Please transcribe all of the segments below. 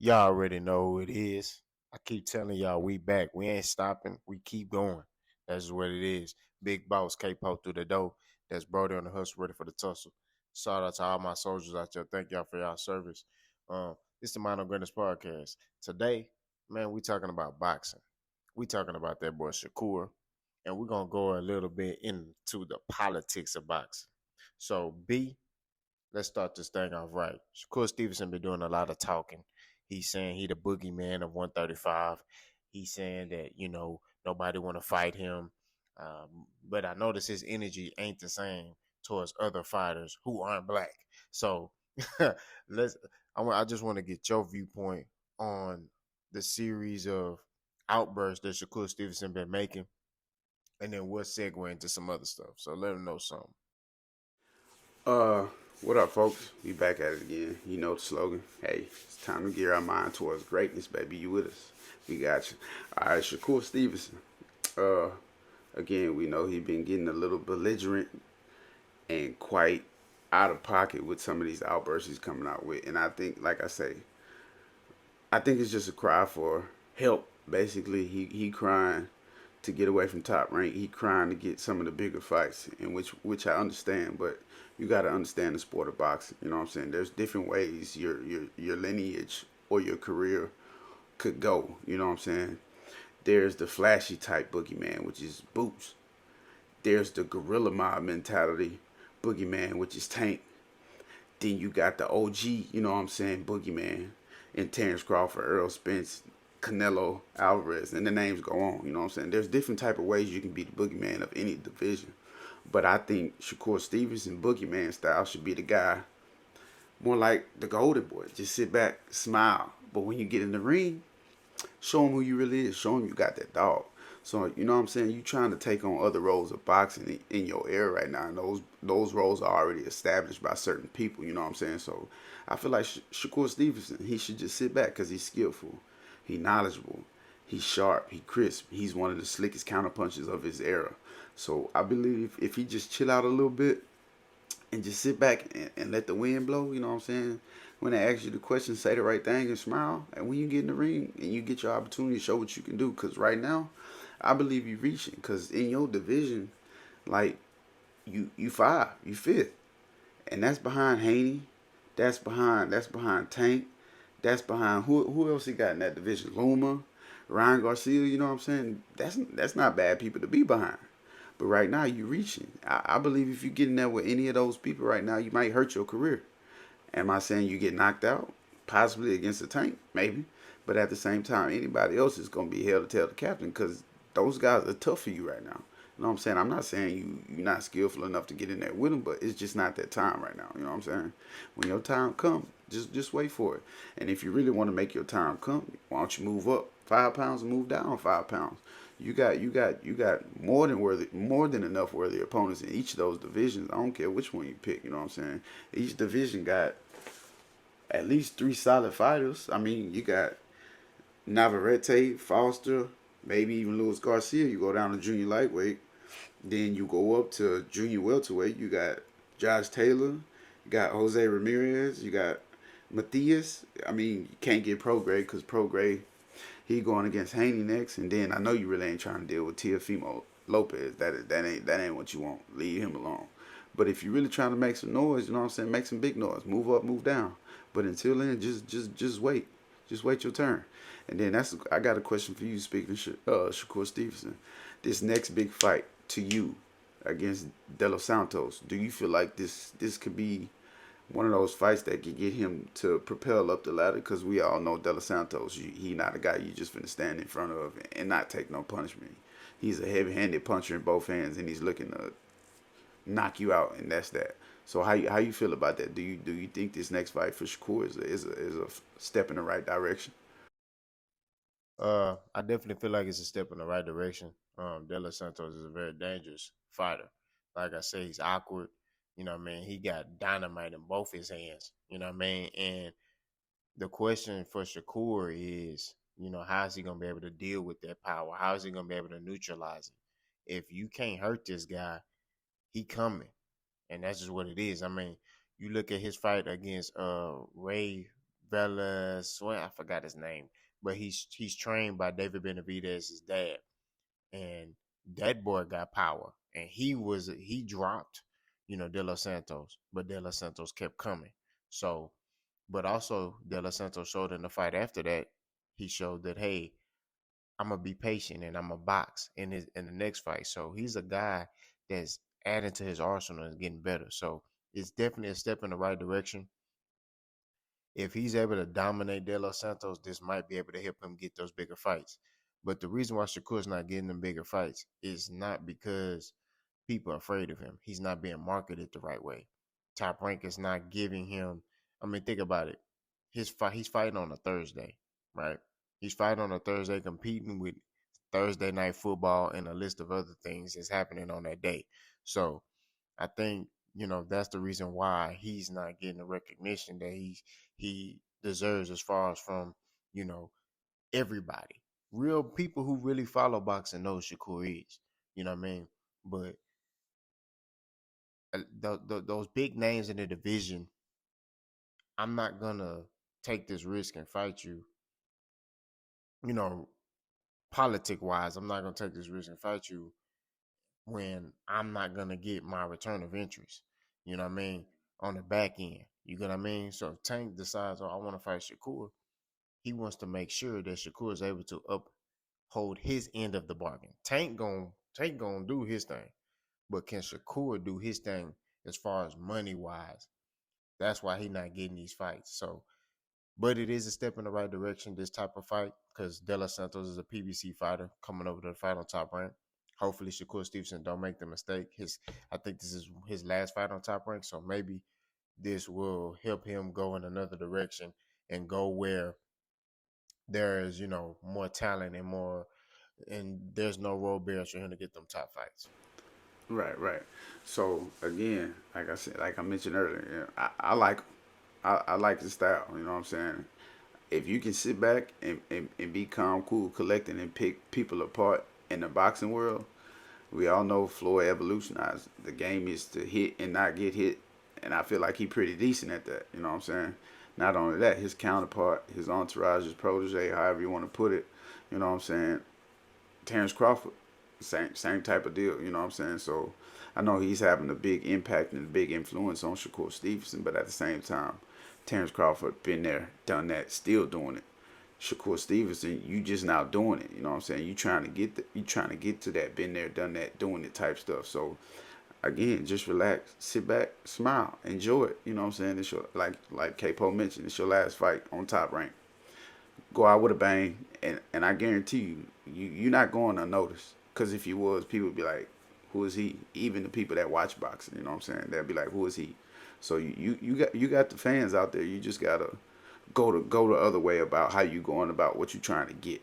Y'all already know who it is. I keep telling y'all we back. We ain't stopping. We keep going. That's what it is. Big boss K-Po through the door. That's Brody on the hustle ready for the tussle. Shout out to all my soldiers out there. Thank y'all for y'all service. It's the Mind of Greatness podcast. Today, man, we talking about boxing. We talking about that boy Shakur. And we're gonna go a little bit into the politics of boxing. So B, let's start this thing off right. Shakur Stevenson been doing a lot of talking. He's saying he the boogeyman of 135. He's saying that nobody want to fight him. But I notice his energy ain't the same towards other fighters who aren't black. So let's. I just want to get your viewpoint on the series of outbursts that Shakur Stevenson been making, and then we'll segue into some other stuff. So let him know something. Uh, what up, folks? We back at it again. You know the slogan. Hey, it's time to gear our mind towards greatness, baby. You with us? We got you. All right, Shakur Stevenson. Uh, Again, we know he been getting a little belligerent and quite out of pocket with some of these outbursts he's coming out with, and I think, like I say, I think it's just a cry for help. Basically, he crying to get away from top rank. He crying to get some of the bigger fights, in which I understand, but you got to understand the sport of boxing. You know what I'm saying? There's different ways your lineage or your career could go. You know what I'm saying? There's the flashy type boogeyman, which is Boots. There's the gorilla mob mentality boogeyman, which is Tank. Then you got the OG, you know what I'm saying, boogeyman, and Terrence Crawford, Earl Spence, Canelo Alvarez, and the names go on. You know what I'm saying? There's different type of ways you can be the boogeyman of any division. But I think Shakur Stevenson boogeyman style should be the guy more like the golden boy. Just sit back, smile. But when you get in the ring, show him who you really is. Show him you got that dog. So you know what I'm saying? You trying to take on other roles of boxing in your era right now, and those roles are already established by certain people. You know what I'm saying? So I feel like Shakur Stevenson, he should just sit back because he's skillful, he knowledgeable, he's sharp, he crisp. He's one of the slickest counterpunchers of his era. So I believe if he just chill out a little bit and just sit back and let the wind blow, you know what I'm saying? When they ask you the question, say the right thing and smile. And when you get in the ring and you get your opportunity to show what you can do, because right now, I believe you reaching. Because in your division, like you five, you fifth, and that's behind Haney, that's behind Tank, that's behind who else he got in that division? Luma, Ryan Garcia. You know what I'm saying? That's not bad people to be behind. But right now, you reaching. I believe if you get in there with any of those people right now, you might hurt your career. Am I saying you get knocked out? Possibly against a Tank, maybe. But at the same time, anybody else is going to be held to tell the captain because those guys are tough for you right now. You know what I'm saying? I'm not saying you're not skillful enough to get in there with them, but it's just not that time right now. You know what I'm saying? When your time comes, just wait for it. And if you really want to make your time come, why don't you move up 5 pounds and move down 5 pounds? You got more than enough worthy opponents in each of those divisions. I don't care which one you pick. You know what I'm saying? Each division got at least three solid fighters. I mean, you got Navarrete, Foster, maybe even Luis Garcia. You go down to junior lightweight, then you go up to junior welterweight. You got Josh Taylor, you got Jose Ramirez, you got Matthias. I mean, you can't get pro grade because pro grade he going against Haney next, and then I know you really ain't trying to deal with Teofimo Lopez. That ain't what you want. Leave him alone. But if you really trying to make some noise, you know what I'm saying, make some big noise. Move up, move down. But until then, just wait. Just wait your turn. And then I got a question for you. Speaking of Shakur Stevenson, this next big fight to you against De Los Santos, do you feel like this could be one of those fights that could get him to propel up the ladder? Because we all know De Los Santos, he not a guy you just finna stand in front of and not take no punishment. He's a heavy-handed puncher in both hands, and he's looking to knock you out, and that's that. So how you feel about that? Do you think this next fight for Shakur is a step in the right direction? I definitely feel like it's a step in the right direction. De Los Santos is a very dangerous fighter. Like I say, he's awkward. You know what I mean? He got dynamite in both his hands. You know what I mean? And the question for Shakur is, how is he gonna be able to deal with that power? How is he gonna be able to neutralize it? If you can't hurt this guy, he coming. And that's just what it is. I mean, you look at his fight against Ray Velas. Well, I forgot his name, but he's trained by David Benavidez's dad, and that boy got power, and he dropped, De Los Santos, but De Los Santos kept coming. So, but also De Los Santos showed in the fight after that, he showed that, hey, I'm gonna be patient and I'm gonna box in the next fight. So he's a guy that's adding to his arsenal and getting better. So it's definitely a step in the right direction. If he's able to dominate De Los Santos, this might be able to help him get those bigger fights. But the reason why Shakur's not getting them bigger fights is not because people are afraid of him. He's not being marketed the right way. Top Rank is not giving him. I mean, think about it. He's fighting on a Thursday, right? He's fighting on a Thursday, competing with Thursday night football and a list of other things that's happening on that day. So I think that's the reason why he's not getting the recognition that he deserves as far as from you know everybody. Real people who really follow boxing know Shakur is. You know what I mean? But those big names in the division, I'm not gonna take this risk and fight you. You know, politic wise, I'm not gonna take this risk and fight you when I'm not gonna get my return of interest. You know what I mean? On the back end. You get what I mean? So if Tank decides, oh, I want to fight Shakur, he wants to make sure that Shakur is able to uphold his end of the bargain. Tank gonna do his thing, but can Shakur do his thing as far as money wise? That's why he's not getting these fights. So, but it is a step in the right direction. This type of fight, because De Los Santos is a PBC fighter coming over to the fight on Top Rank. Hopefully, Shakur Stevenson don't make the mistake. I think this is his last fight on Top Rank, so maybe this will help him go in another direction and go where there is, more talent and more, and there's no road barriers for him to get them top fights. Right, right. So again, like I said, like I mentioned earlier, I like I like the style. You know what I'm saying? If you can sit back and be calm, cool, collecting, and pick people apart in the boxing world, we all know Floyd evolutionized. The game is to hit and not get hit, and I feel like he pretty decent at that. You know what I'm saying? Not only that, his counterpart, his entourage, his protege, however you want to put it, you know what I'm saying? Terrence Crawford, same type of deal. You know what I'm saying? So I know he's having a big impact and a big influence on Shakur Stevenson, but at the same time, Terrence Crawford been there, done that, still doing it. Shakur Stevenson, you just now doing it. You know what I'm saying? You trying to get to that, been there, done that, doing it type stuff. So again, just relax, sit back, smile, enjoy it. You know what I'm saying? It's your, like K-Po mentioned, it's your last fight on Top Rank. Go out with a bang, and I guarantee you're not going unnoticed. Because if you was, people would be like, who is he? Even the people that watch boxing, you know what I'm saying? They'll be like, who is he? So you got the fans out there. You just gotta go the other way about how you going about what you're trying to get.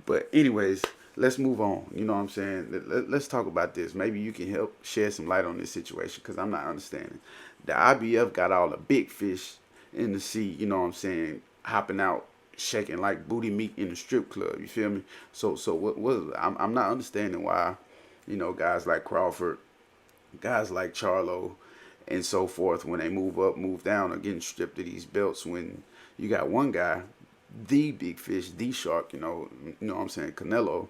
But anyways, let's move on. You know what I'm saying? Let's talk about this. Maybe you can help shed some light on this situation because I'm not understanding. The IBF got all the big fish in the sea. You know what I'm saying? Hopping out, shaking like booty meat in the strip club. You feel me? So what I'm not understanding why, guys like Crawford, guys like Charlo, and so forth, when they move up, move down, are getting stripped of these belts. When you got one guy, the big fish, the shark, you know what I'm saying, Canelo,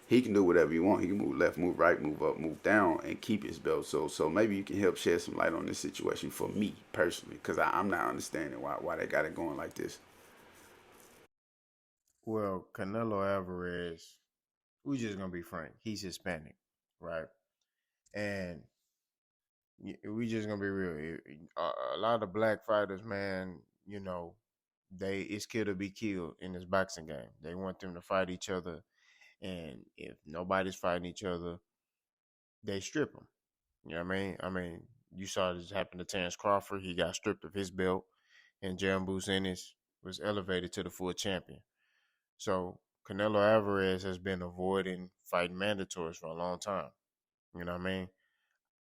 he can do whatever he want. He can move left, move right, move up, move down, and keep his belt. So maybe you can help shed some light on this situation for me personally, because I'm not understanding why they got it going like this. Well, Canelo Alvarez, we're just gonna be frank. He's Hispanic, right? And we just gonna be real. A lot of black fighters, man, it's kill to be killed in this boxing game. They want them to fight each other, and if nobody's fighting each other, they strip them. You know what I mean? You saw this happen to Terrence Crawford. He got stripped of his belt, and Jambu Ennis was elevated to the full champion. So Canelo Alvarez has been avoiding fighting mandatories for a long time. You know what I mean?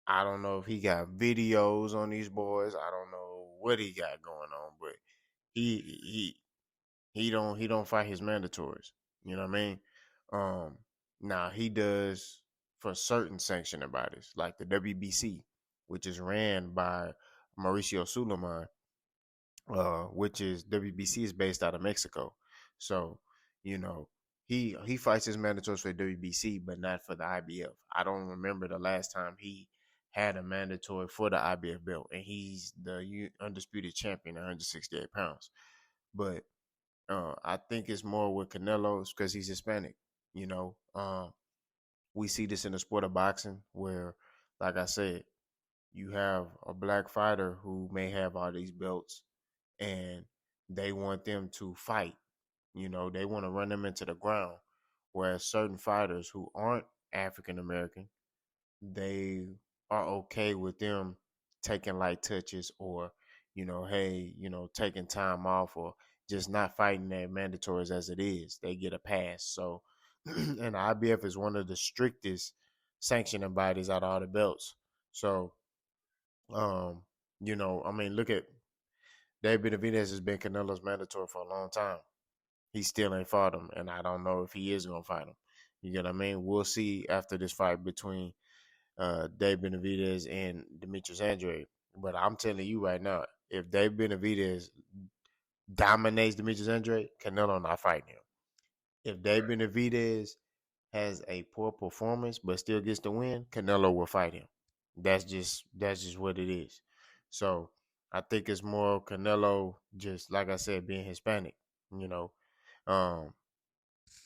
I don't know if he got videos on these boys. I don't know what he got going on, but he he he don't fight his mandatories. You know what I mean? Um, Now he does for certain sanctioning bodies like the WBC, which is ran by Mauricio Suleiman. which is WBC is based out of Mexico. So, you know, he fights his mandatories for WBC, but not for the IBF. I don't remember the last time he had a mandatory for the IBF belt, and he's the undisputed champion, 168 pounds. But I think it's more with Canelo's because he's Hispanic. You know, we see this in the sport of boxing, where, like I said, you have a black fighter who may have all these belts and they want them to fight. You know, they want to run them into the ground. Whereas certain fighters who aren't African American, they are okay with them taking light touches or, hey, taking time off or just not fighting their mandatories as it is. They get a pass. So, and the IBF is one of the strictest sanctioning bodies out of all the belts. So, um, I mean, look at David Benavidez has been Canelo's mandatory for a long time. He still ain't fought him, and I don't know if he is gonna fight him. You get what I mean? We'll see after this fight between Dave Benavidez and Demetrius Andrade. But I'm telling you right now, if Dave Benavidez dominates Demetrius Andrade, Canelo not fighting him. If Dave Benavidez has a poor performance but still gets the win, Canelo will fight him. That's just what it is. So I think it's more Canelo, just like I said, being Hispanic, you know. Um,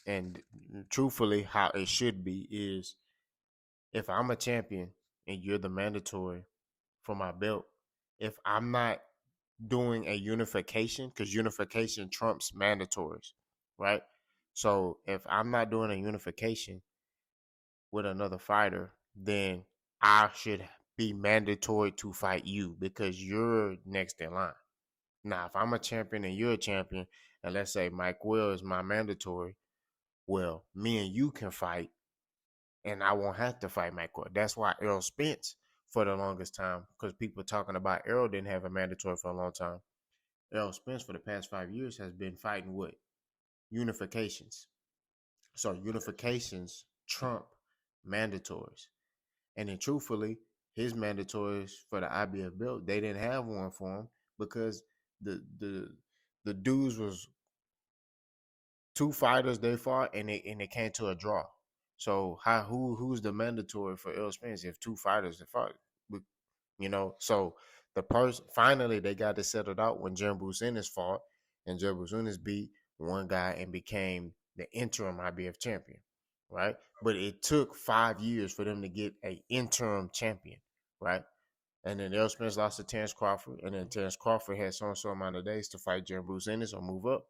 and truthfully, how it should be is if I'm a champion and you're the mandatory for my belt, if I'm not doing a unification, because unification trumps mandatories, right? So if I'm not doing a unification with another fighter, then I should be mandatory to fight you because you're next in line. Now, if I'm a champion and you're a champion, and let's say Mike Will is my mandatory, well, me and you can fight, and I won't have to fight Mike Will. That's why Errol Spence, for the longest time, because people talking about Errol didn't have a mandatory for a long time. Errol Spence, for the past 5 years, has been fighting what? Unifications. So unifications trump mandatories. And then truthfully, his mandatories for the IBF belt, they didn't have one for him because the the the dudes was two fighters they fought and it came to a draw. So who's the mandatory for Errol Spence if two fighters that fought? So the person finally they got it settled out when Jeremy Bruce Ennis fought, and Jeremy Bruce Ennis beat one guy and became the interim IBF champion, right? But it took 5 years for them to get a interim champion, right? And then Errol Spence lost to Terrence Crawford, and then Terrence Crawford had so and so amount of days to fight Jeremy Bruce Ennis or move up,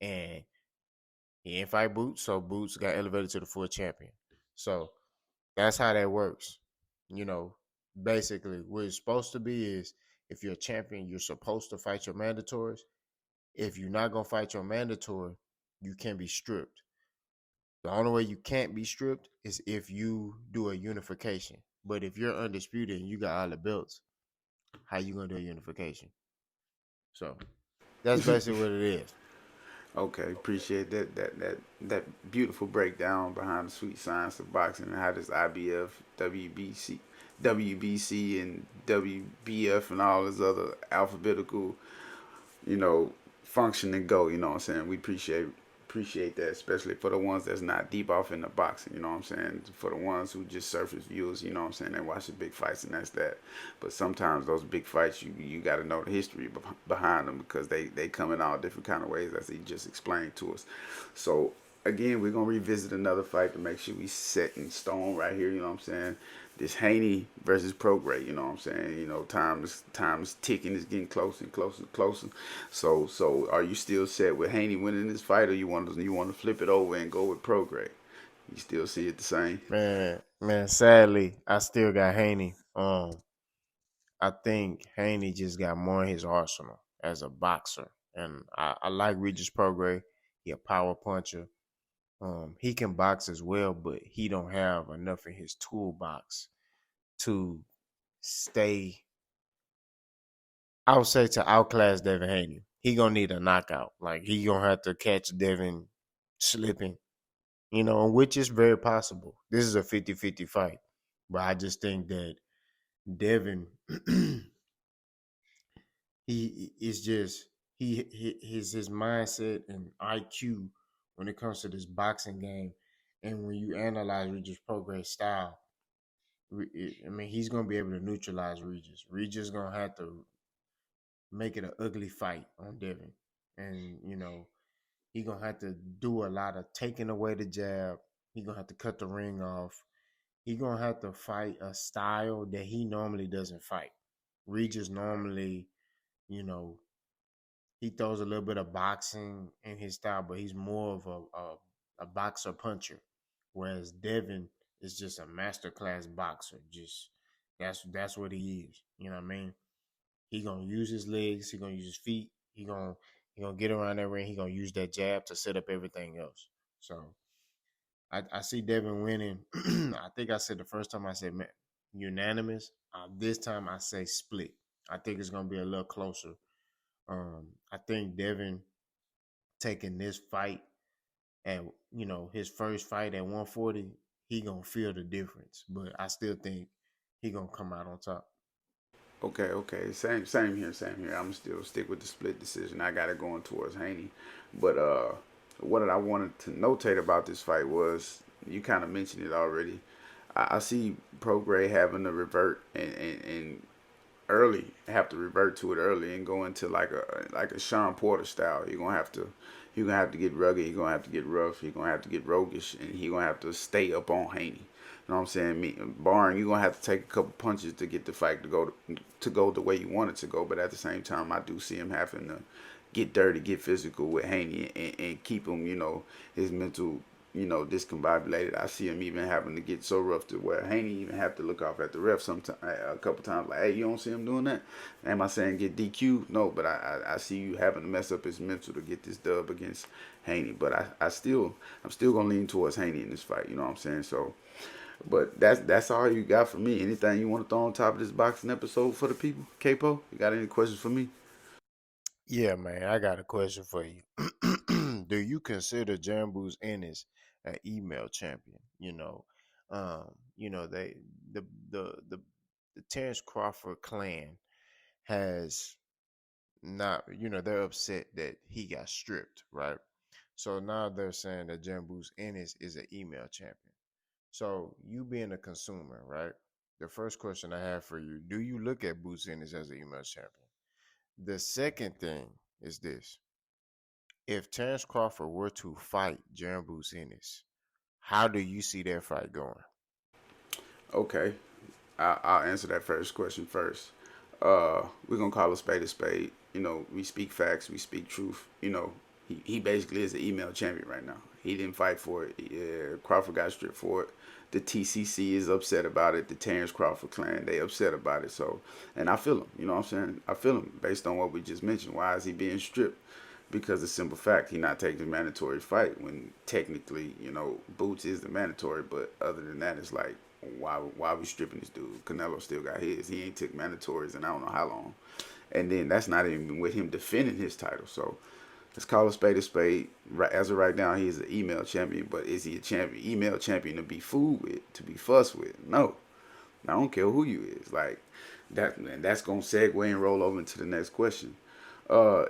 and he didn't fight Boots, so Boots got elevated to the full champion. So that's how that works. You know, basically, what it's supposed to be is if you're a champion, you're supposed to fight your mandatories. If you're not gonna fight your mandatory, you can be stripped. The only way you can't be stripped is if you do a unification. But if you're undisputed and you got all the belts, how you gonna do a unification? So that's basically what it is. Okay, appreciate that beautiful breakdown behind the sweet science of boxing and how this IBF, WBC, and WBF and all this other alphabetical, you know, function and go. You know what I'm saying? We appreciate that, especially for the ones that's not deep off in the boxing. You know what I'm saying? For the ones who just surface viewers. You know what I'm saying? They watch the big fights and that's that. But sometimes those big fights, you got to know the history behind them because they come in all different kind of ways as he just explained to us. So again, we're gonna revisit another fight to make sure we set in stone right here. You know what I'm saying? This Haney versus Prograis. You know what I'm saying? You know, time's ticking. It's getting closer and closer and closer. So are you still set with Haney winning this fight, or you want to flip it over and go with Prograis? You still see it the same? Man, sadly, I still got Haney. I think Haney just got more in his arsenal as a boxer. And I like Regis Prograis. He a power puncher. He can box as well, but he don't have enough in his toolbox to stay. I would say to outclass Devin Haney. He gonna need a knockout. Like he gonna have to catch Devin slipping, which is very possible. This is a 50-50 fight. But I just think that Devin It's just his mindset and IQ when it comes to this boxing game, and when you analyze Regis Progress style, I mean he's gonna be able to neutralize Regis. Regis gonna have to make it an ugly fight on Devin, and he gonna have to do a lot of taking away the jab. He gonna have to cut the ring off. He gonna have to fight a style that he normally doesn't fight. Regis normally, you know, he throws a little bit of boxing in his style, but he's more of a boxer puncher. Whereas Devin is just a masterclass boxer. Just that's what he is. You know what I mean? He gonna use his legs. He gonna use his feet. He gonna get around that ring. He gonna use that jab to set up everything else. So I see Devin winning. I think I said the first time I said unanimous. This time I say split. I think it's gonna be a little closer. I think Devin taking this fight and his first fight at 140, he gonna feel the difference. But I still think he gonna come out on top. Okay, okay. Same here, same here. I'm still stick with the split decision. I got it going towards Haney. But what I wanted to notate about this fight was you kind of mentioned it already. I see Pro Gray having to revert and early, have to revert to it early and go into like a Sean Porter style. You're gonna have to get rugged. You're gonna have to get rough. You're gonna have to get roguish, and you're gonna have to stay up on Haney. You know what I'm saying? Barring you're gonna have to take a couple punches to get the fight to go the way you want it to go. But at the same time, I do see him having to get dirty, get physical with Haney, and keep him, his mental, discombobulated. I see him even having to get so rough to where Haney even have to look off at the ref sometime, a couple times, like, hey, you don't see him doing that? Am I saying get DQ? No, but I see you having to mess up his mental to get this dub against Haney. But I'm still gonna lean towards Haney in this fight. You know what I'm saying? So, but that's all you got for me. Anything you want to throw on top of this boxing episode for the people, Capo? You got any questions for me? Yeah, man, I got a question for you. Do you consider Jambu's Ennis an email champion? They the the the the Terrence Crawford clan has not, they're upset that he got stripped, right? So now they're saying that Jambu's Ennis is an email champion. So you being a consumer, right? The first question I have for you: do you look at Boots Ennis as an email champion? The second thing is this: if Terrence Crawford were to fight Jaron Boots Ennis, how do you see that fight going? Okay, I'll answer that first question first. We're gonna call a spade a spade. We speak facts, we speak truth. He basically is an email champion right now. He didn't fight for it. Crawford got stripped for it. The TCC is upset about it. The Terrence Crawford clan, they upset about it. So, and I feel him. You know what I'm saying? I feel him based on what we just mentioned. Why is he being stripped? Because the simple fact he not taking the mandatory fight when technically, Boots is the mandatory, but other than that, it's like why we stripping this dude? Canelo still got his. He ain't took mandatories in I don't know how long. And then that's not even with him defending his title. So let's call a spade a spade. Right, as of right now, he's an email champion, but is he a champion? Email champion to be fooled with, to be fussed with? No. I don't care who you is. Like that, and that's gonna segue and roll over into the next question. Uh,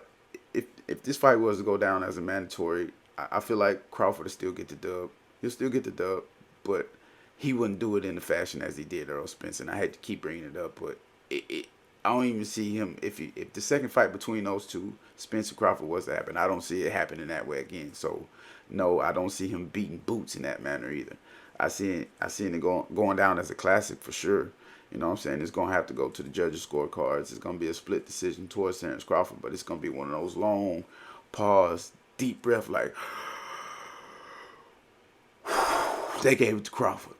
if this fight was to go down as a mandatory, I feel like Crawford will still get the dub. He'll still get the dub, but he wouldn't do it in the fashion as he did Earl Spence. And I hate to keep bringing it up, but I don't even see him if the second fight between those two, Spence and Crawford, was to happen. I don't see it happening that way again. So no, I don't see him beating Boots in that manner either. I seen it going down as a classic for sure. You know what I'm saying? It's gonna have to go to the judges' scorecards. It's gonna be a split decision towards Terrence Crawford, but it's gonna be one of those long pause, deep breath, like they gave it to Crawford.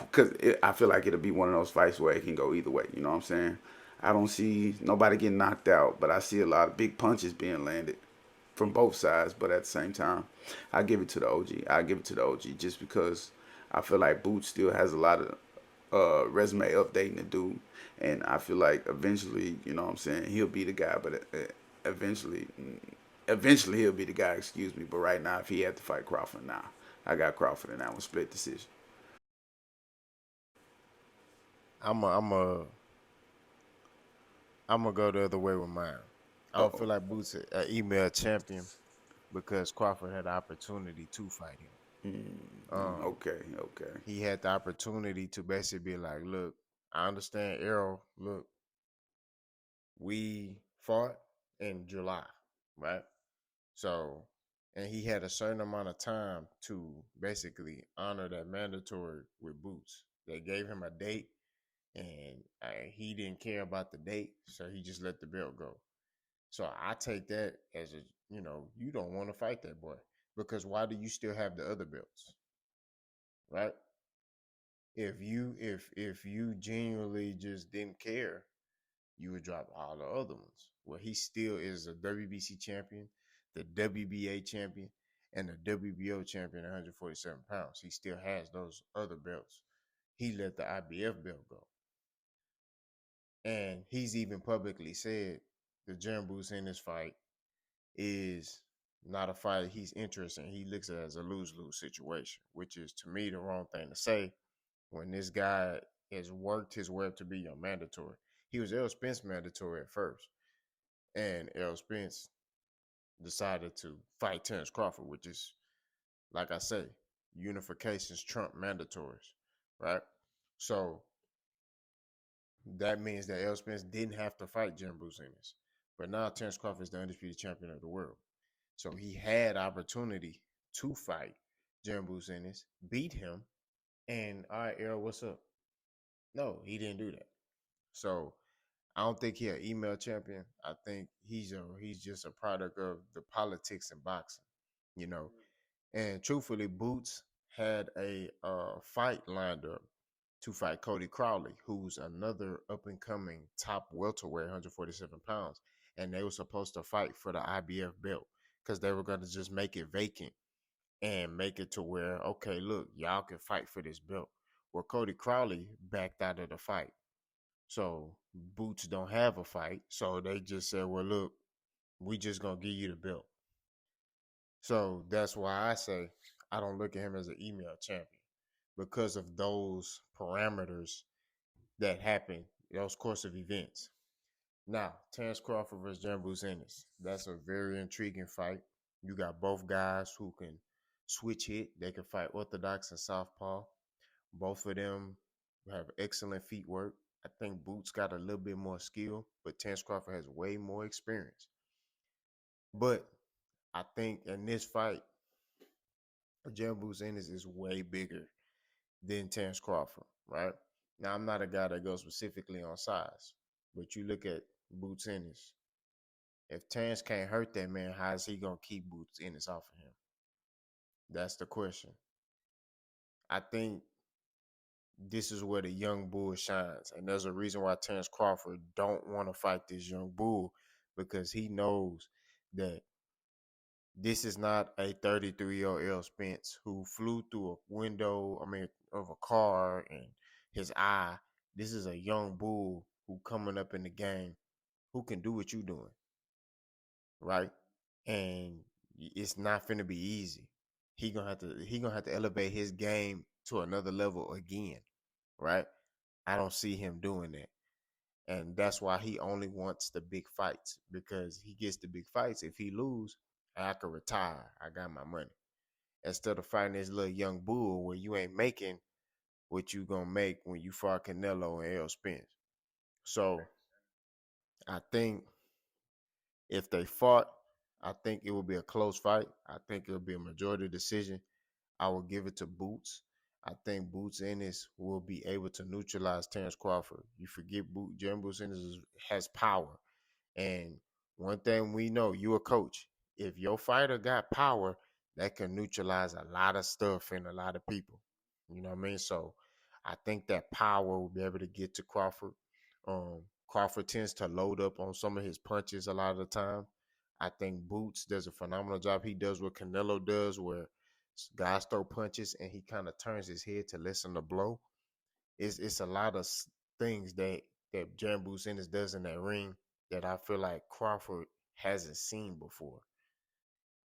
Because I feel like it'll be one of those fights where it can go either way. You know what I'm saying? I don't see nobody getting knocked out, but I see a lot of big punches being landed from both sides. But at the same time, I give it to the OG. I give it to the OG just because I feel like Boots still has a lot of resume updating to do, and I feel like eventually, you know what I'm saying, he'll be the guy. But eventually, eventually he'll be the guy. Excuse me. But right now, if he had to fight Crawford, now I got Crawford in that one split decision. I'm a I'm gonna go the other way with mine. I Uh don't oh. feel like Boots a email champion because Crawford had the opportunity to fight him. Um, Okay, okay. he had the opportunity to basically be like, "Look, I understand, Errol. Look, we fought in July, right? So, and he had a certain amount of time to basically honor that mandatory with Boots. They gave him a date, and he didn't care about the date, so he just let the belt go. So I take that as a, you don't want to fight that boy because why do you still have the other belts, right? If you genuinely just didn't care, you would drop all the other ones. Well, he still is a WBC champion, the WBA champion, and the WBO champion at 147 pounds. He still has those other belts. He let the IBF belt go. And he's even publicly said the Jambus in this fight is not a fight he's interested in. He looks at it as a lose-lose situation, which is to me the wrong thing to say when this guy has worked his way up to be your mandatory. He was Errol Spence mandatory at first, and Errol Spence decided to fight Terence Crawford, which is, like I say, unifications trump mandatories, right? So that means that Errol Spence didn't have to fight Jim Bruce Ennis. But now Terence Crawford is the undisputed champion of the world. So he had opportunity to fight Jim Bruce Ennis, beat him, and all right, Errol, what's up? No, he didn't do that. So I don't think he's an email champion. I think he's just a product of the politics in boxing, you know. And truthfully, Boots had a fight lined up to fight Cody Crowley, who's another up and coming top welterweight, 147 pounds. And they were supposed to fight for the IBF belt because they were going to just make it vacant and make it to where, okay, look, y'all can fight for this belt. Well, Cody Crowley backed out of the fight. So Boots don't have a fight. So they just said, well, look, we just going to give you the belt. So that's why I say I don't look at him as an email champion because of those parameters that happen, those course of events. Now, Terence Crawford versus Jambu Ennis. That's a very intriguing fight. You got both guys who can switch hit. They can fight orthodox and southpaw. Both of them have excellent feet work. I think Boots got a little bit more skill, but Terence Crawford has way more experience. But I think in this fight, Jambu Ennis is way bigger than Terence Crawford, right? Now, I'm not a guy that goes specifically on size, but you look at Boots Ennis. If Terence can't hurt that man, how is he gonna keep Boots Ennis off of him? That's the question. I think this is where the young bull shines, and there's a reason why Terence Crawford don't want to fight this young bull because he knows that this is not a 33-year-old Errol Spence who flew through a window, of a car and his eye. This is a young bull who coming up in the game who can do what you doing, right? And it's not finna be easy. He gonna have to elevate his game to another level again, right? I don't see him doing that. And that's why he only wants the big fights because he gets the big fights. If he lose, I can retire. I got my money. Instead of fighting this little young bull where you ain't making what you gonna make when you fought Canelo and Errol Spence. So I think if they fought, I think it would be a close fight. I think it would be a majority decision. I will give it to Boots. I think Boots Ennis will be able to neutralize Terence Crawford. You forget Boots Ennis has power. And one thing we know, you a coach. If your fighter got power, that can neutralize a lot of stuff and a lot of people. You know what I mean? So I think that power will be able to get to Crawford. Crawford tends to load up on some of his punches a lot of the time. I think Boots does a phenomenal job. He does what Canelo does, where guys throw punches and he kind of turns his head to listen to blow. It's a lot of things that Jambu Ennis does in that ring that I feel like Crawford hasn't seen before.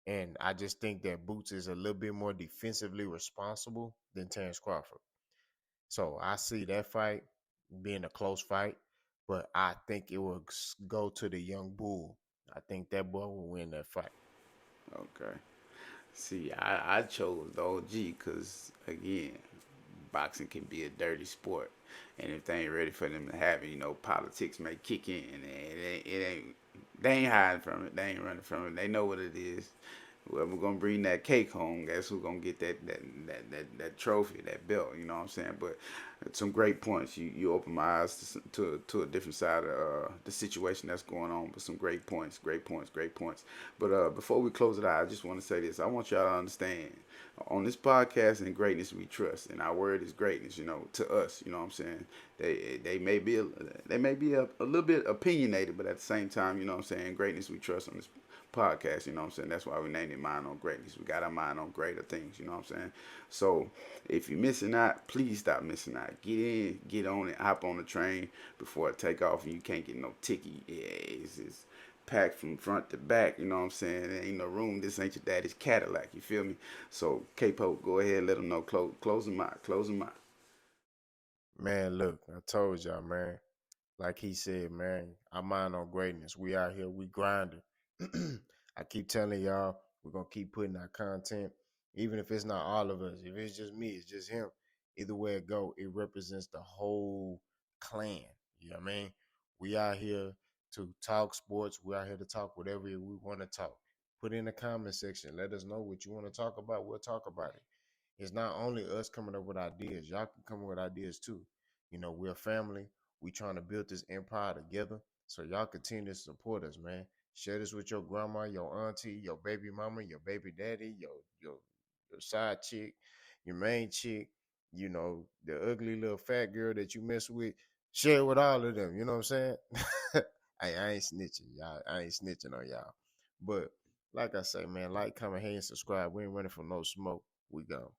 And I just think that Boots is a little bit more defensively responsible than Terence Crawford. So I see that fight being a close fight. but I think it will go to the young bull. I think that boy will win that fight. Okay. See, I chose the OG because, again, boxing can be a dirty sport. And if they ain't ready for them to have it, politics may kick in. And they ain't hiding from it. They ain't running from it. They know what it is. Whoever gonna bring that cake home, guess who gonna get that trophy, that belt? You know what I'm saying? But some great points. You open my eyes to a different side of the situation that's going on. But some great points, great points, great points. But before we close it out, I just want to say this. I want y'all to understand. On this podcast, in greatness we trust, and our word is greatness. To us, you know what I'm saying. They may be a little bit opinionated, but at the same time, you know what I'm saying. Greatness we trust on this podcast, you know what I'm saying? That's why we named it Mind on Greatness. We got our mind on greater things, you know what I'm saying? So if you're missing out, please stop missing out. Get in, get on it, hop on the train before it take off and you can't get no ticket. Yeah, it's packed from front to back, you know what I'm saying? There ain't no room. This ain't your daddy's Cadillac, you feel me? So K-Pope, go ahead, let them know. Close them out. Close them out. Man, look, I told y'all, man. Like he said, man, our mind on greatness. We out here, we grinding. I keep telling y'all, we're gonna keep putting our content, even if it's not all of us. If it's just me, it's just him. Either way it go, it represents the whole clan. You know what I mean? We out here to talk sports. We out here to talk whatever we want to talk. Put in the comment section. Let us know what you want to talk about. We'll talk about it. It's not only us coming up with ideas. Y'all can come up with ideas too. We're a family. We trying to build this empire together. So y'all continue to support us, man. Share this with your grandma, your auntie, your baby mama, your baby daddy, your side chick, your main chick, the ugly little fat girl that you mess with. Share it with all of them. You know what I'm saying? I ain't snitching, y'all. I ain't snitching on y'all. But like I say, man, like, comment, hey, and subscribe. We ain't running from no smoke. We gone.